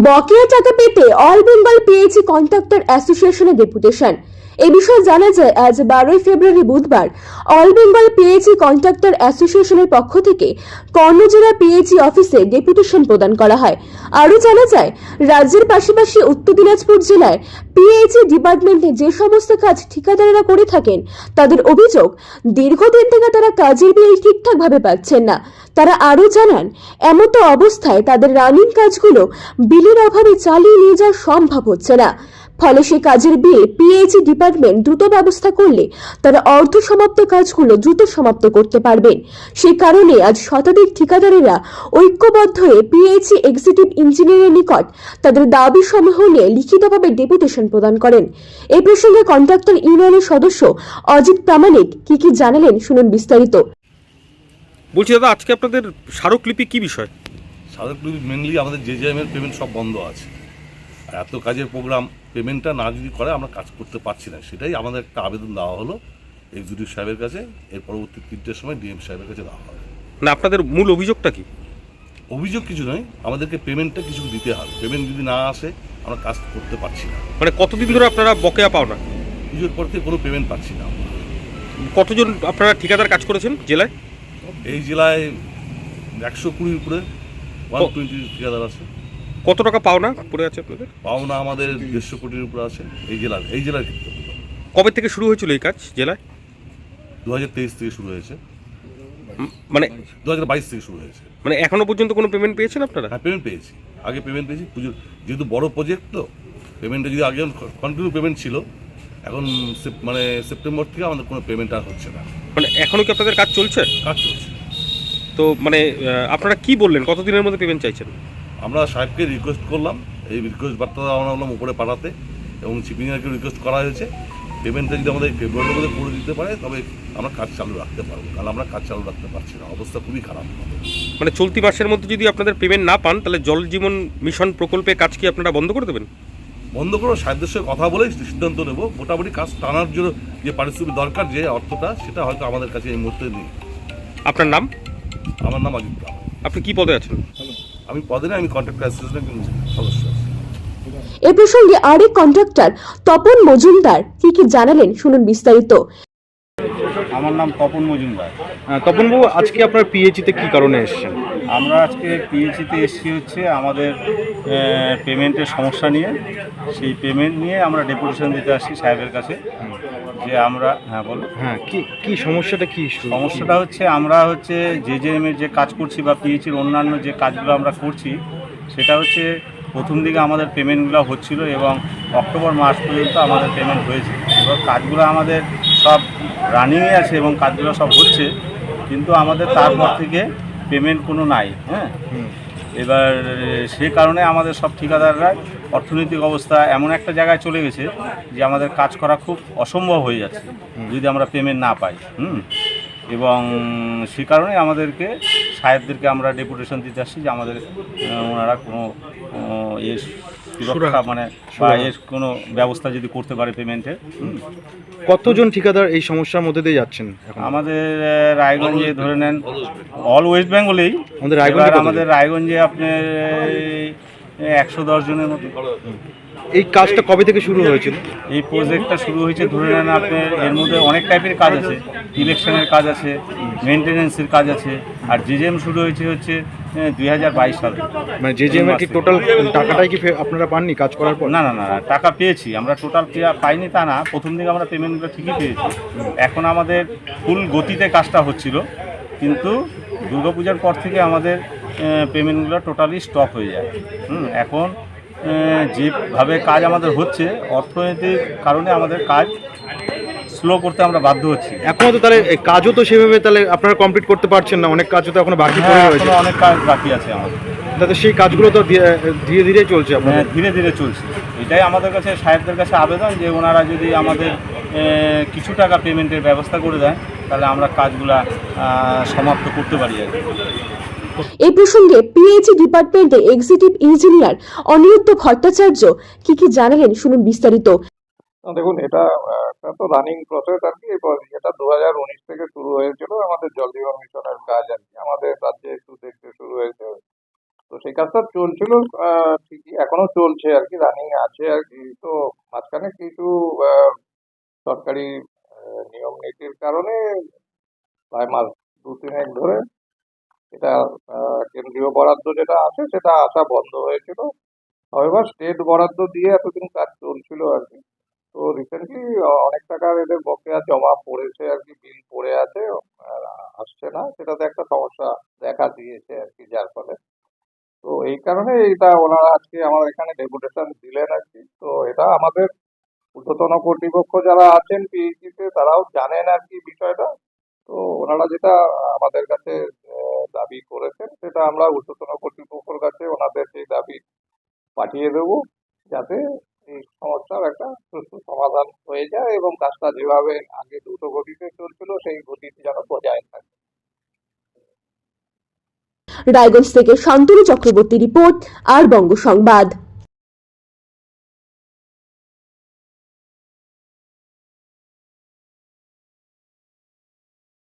বকেয়া টাকা পেতে অল বেঙ্গল পিএইচই কন্ট্রাক্টর অ্যাসোসিয়েশনের ডেপুটেশন। এ বিষয়ে জানা যায় আজ 12 ফেব্রুয়ারি বুধবার অল বেঙ্গল পিএইচই কন্ট্রাক্টর অ্যাসোসিয়েশনের পক্ষ থেকে কর্ণজোড়া পিএইচই অফিসে ডেপুটেশন প্রদান করা হয়। আরও জানা যায়, রাজ্যের পাশাপাশি উত্তর দিনাজপুর জেলায় পিএইচই ডিপার্টমেন্টে যে সমস্ত কাজ ঠিকাদারেরা করে থাকেন তাদের অভিযোগ দীর্ঘদিন থেকে তারা কাজের বিল ঠিকঠাকভাবে পাচ্ছেন না। তারা আরও জানান, এমতো অবস্থায় তাদের রানিং কাজগুলো বিলের অভাবে চালিয়ে নিয়ে যাওয়া সম্ভব হচ্ছে না। ফলে সে কাজের বিল পিএইচই ডিপার্টমেন্ট দ্রুত ব্যবস্থা করলে তারা অর্ধ সমাপ্ত কাজগুলো দ্রুত সমাপ্ত করতে পারবেন। সেই কারণে আজ শতাধিক ঠিকাদারেরা ঐক্যবদ্ধ হয়ে পিএইচই এক্সিকিউটিভ ইঞ্জিনিয়ারের নিকট তাদের দাবি সমূহ নিয়ে লিখিতভাবে ডেপুটেশন প্রদান করেন। এই প্রসঙ্গে কন্ট্রাক্টর ইউনিয়নের সদস্য অজিত প্রামাণিক কি জানালেন, শুনুন বিস্তারিত। বলছি দাদা, আজকে আপনাদের স্মারকলিপি কি বিষয়? স্মারকলিপি মেনলি আমাদের জেজেএম এর পেমেন্ট সব বন্ধ আছে। আর এত কাজের প্রোগ্রাম পেমেন্টটা না যদি করে আমরা কাজ করতে পারছি না, সেটাই আমাদের একটা আবেদন দেওয়া হলো এক্সিকিউটিভ সাহেবের কাছে। এর পরবর্তী 3টের সময় ডিএম সাহেবের কাছে দেওয়া হবে। না, আপনাদের মূল অভিযোগটা কি? অভিযোগ কিছু নয়, আমাদেরকে পেমেন্টটা কিছু দিতে হবে। পেমেন্ট যদি না আসে আমরা কাজ করতে পারছি না। মানে কতদিন ধরে আপনারা বকেয়া পাও না? পুজোর পর থেকে কোনো পেমেন্ট পাচ্ছি না। কতজন আপনারা ঠিকাদার কাজ করেছেন জেলায়? এই জেলায় 120 উপরে 120 ঠিকাদার আছে। কত টাকা পাও না পড়ে আছে আপনাদের? পাওনা আমাদের 150 কোটির উপরে আছে এই জেলার ক্ষেত্রে। কবে থেকে শুরু হয়েছিল এই কাজ জেলায়? 2023 থেকে শুরু হয়েছে, মানে 2022 থেকে শুরু হয়েছে। মানে এখনো পর্যন্ত কোনো পেমেন্ট পেয়েছেন আপনারা? হ্যাঁ, পেমেন্ট পেয়েছি। আগে পেমেন্ট পেয়েছি পুজোর, যেহেতু বড় প্রজেক্ট তো পেমেন্টটা যদি আগে কন্টিনিউ পেমেন্ট ছিল, এখন মানে সেপ্টেম্বর থেকে আমাদের কোনো পেমেন্ট আর হচ্ছে না। মানে এখনো কি আপনাদের কাজ চলছে? কাজ চলছে। তো মানে আপনারা কি বললেন, কতদিনের মধ্যে পেমেন্ট চাইছেন? আমরা সাহেবকে রিকোয়েস্ট করলাম, এই রিকোয়েস্ট বার্তা আমরা বললাম উপরে পাঠাতে, এবং চিফ ইঞ্জিনিয়ারকে রিকোয়েস্ট করা হয়েছে পেমেন্টটা যদি আমাদের ফেব্রুয়ারির মধ্যে করে দিতে পারে তবে আমরা কাজ চালু রাখতে পারবো। কারণ আমরা কাজ চালু রাখতে পারছি না, অবস্থা খুবই খারাপ। মানে চলতি মাসের মধ্যে যদি আপনাদের পেমেন্ট না পান তাহলে জল জীবন মিশন প্রকল্পে কাজ কি আপনারা বন্ধ করে দেবেন? বন্ধ করে সাহেবদের সঙ্গে কথা বলেই সিদ্ধান্ত নেব। মোটামুটি কাজ টানার জন্য যে পারিশ্রমিক দরকার, যে অর্থটা, সেটা হয়তো আমাদের কাছে এই মুহূর্তে নেই। আপনার নাম? আমার নাম অজিত প্রামাণিক। আপনি কি পদে আছেন? আমি পদে না, আমি কন্ট্রাক্টর অ্যাসোসিয়েশনের সদস্য আছি। এ প্রসঙ্গে আরেক কন্ট্রাক্টর তপন মজুমদার কি জানালেন, শুনুন বিস্তারিত। আমার নাম তপন মজুমদার। তপনবাবু, আজকে আপনার পিএইচিতে কি কারণে এসেছেন? আমরা আজকে পিএইচিতে এসেছি হচ্ছে আমাদের পেমেন্টের সমস্যা নিয়ে। সেই পেমেন্ট নিয়ে আমরা ডেপুটেশন দিতে আসছি সাহেবের কাছে যে আমরা, হ্যাঁ বলো। হ্যাঁ, কি সমস্যাটা? কি সমস্যাটা হচ্ছে আমরা হচ্ছে জেজেএম এর যে কাজ করছি বা পিএইচির অন্যান্য যে কাজগুলো আমরা করছি, সেটা হচ্ছে প্রথম দিকে আমাদের পেমেন্টগুলো হচ্ছিল এবং অক্টোবর মাস পর্যন্ত আমাদের পেমেন্ট হয়েছে। এবার কাজগুলো আমাদের সব রানিংয়ে আছে এবং কাজগুলো সব হচ্ছে, কিন্তু আমাদের তারপর থেকে পেমেন্ট কোনো নাই। হ্যাঁ, এবার সে কারণে আমাদের সব ঠিকাদাররা অর্থনৈতিক অবস্থা এমন একটা জায়গায় চলে গেছে যে আমাদের কাজ করা খুব অসম্ভব হয়ে যাচ্ছে যদি আমরা পেমেন্ট না পাই। এবং সে কারণে আমাদেরকে সাহেবদেরকে আমরা ডেপুটেশন দিতে আসছি যে আমাদের ওনারা কোনো এর সুরক্ষা মানে বা এর কোনো ব্যবস্থা যদি করতে পারে পেমেন্টের। কতজন ঠিকাদার এই সমস্যার মধ্যে দিয়ে যাচ্ছেন? আমাদের রায়গঞ্জে ধরে নেন, অল ওয়েস্ট বেঙ্গলেই আমাদের রায়গঞ্জে আপনার 110 জনের মতো। এই কাজটা কবে থেকে শুরু হয়েছিল? এই প্রজেক্টটা শুরু হয়েছে ধরে নেন আপনার, এর মধ্যে অনেক টাইপের কাজ আছে। ইলেকশনের কাজ আছে, মেনটেন্যান্সের কাজ আছে। আর জেজেএম শুরু হয়েছে হচ্ছে 2022 সালে। মানে জেজেএম এর কি টোটাল টাকাটাই কি আপনারা পাননি কাজ করার পর? না, টাকা পেয়েছি আমরা, টোটাল পাইনি তা না। প্রথম দিকে আমরা পেমেন্টগুলো ঠিকই পেয়েছি। এখন আমাদের ফুল গতিতে কাজটা হচ্ছিল, কিন্তু দুর্গাপূজার পর থেকে আমাদের পেমেন্টগুলো টোটালি স্টপ হয়ে যায়। এখন যেভাবে কাজ আমাদের হচ্ছে, অর্থনৈতিক কারণে আমাদের কাজ স্লো করতে আমরা বাধ্য হচ্ছি। এখনো তো তাহলে কাজও তো সেভাবে তাহলে আপনারা কমপ্লিট করতে পারছেন না, অনেক কাজও তো এখনো বাকি পড়ে রয়েছে। অনেক কাজ বাকি আছে আমাদের, তাতে সেই কাজগুলো তো ধীরে ধীরে চলছে। হ্যাঁ, ধীরে ধীরে চলছে। এটাই আমাদের কাছে সাহেবদের কাছে আবেদন যে ওনারা যদি আমাদের কিছু টাকা পেমেন্টের ব্যবস্থা করে দেয় তাহলে আমরা কাজগুলা সমাপ্ত করতে পারি আর কি। এই প্রসঙ্গে পিএইচই ডিপার্টমেন্টে এক্সিকিউটিভ ইঞ্জিনিয়ার অনিরুদ্ধ ভট্টাচার্য কি জানালেন, শুনুন বিস্তারিত। দেখুন, এটা তো রানিং প্রসেস আর কি। এটা 2019 থেকে শুরু হয়েছিল আমাদের জল জীবন মিশনের কাজ আর কি। আমাদের রাজ্যে একটু দেখতে শুরু হয়েছে, তো সেই কাজটা চলছিল ঠিকই। এখনো চলছে আর কি, রানিং আছে আর কি। তো মাঝখানে কিছু সরকারি নিয়ম নীতির কারণে প্রায় মাস 2-3 ধরে এটা কেন্দ্রীয় বরাদ্দ যেটা আছে সেটা আসা বন্ধ হয়েছিল। এবার স্টেট বরাদ্দ দিয়ে এতদিন কাজ চলছিল আর কি। তো রিসেন্টলি অনেক টাকার এদের বকেয়া জমা পড়েছে আর কি, বিল পড়ে আছে, আসছে না, সেটাতে একটা সমস্যা দেখা দিয়েছে আর কি, যার ফলে তো এই কারণে এটা ওনারা আজকে আমার এখানে ডেপুটেশন দিলেন আর কি। তো এটা আমাদের ঊর্ধ্বতন কর্তৃপক্ষ যারা আছেন পিএইচইতে তারাও জানেন আর কি বিষয়টা। তো ওনারা যেটা আমাদের কাছে দাবি করেছেন সেটা আমরা ঊর্ধ্বতন কর্তৃপক্ষের কাছে ওনাদের সেই দাবি পাঠিয়ে দেবো, যাতে এই সমস্যার একটা সুষ্ঠু সমাধান হয়ে যায় এবং কাজটা যেভাবে আগে দ্রুত গতিতে চলছিল সেই গতিতে যেন বজায় থাকে। রায়গঞ্জ থেকে শান্তনু চক্রবর্তী রিপোর্ট, আর বঙ্গ সংবাদ।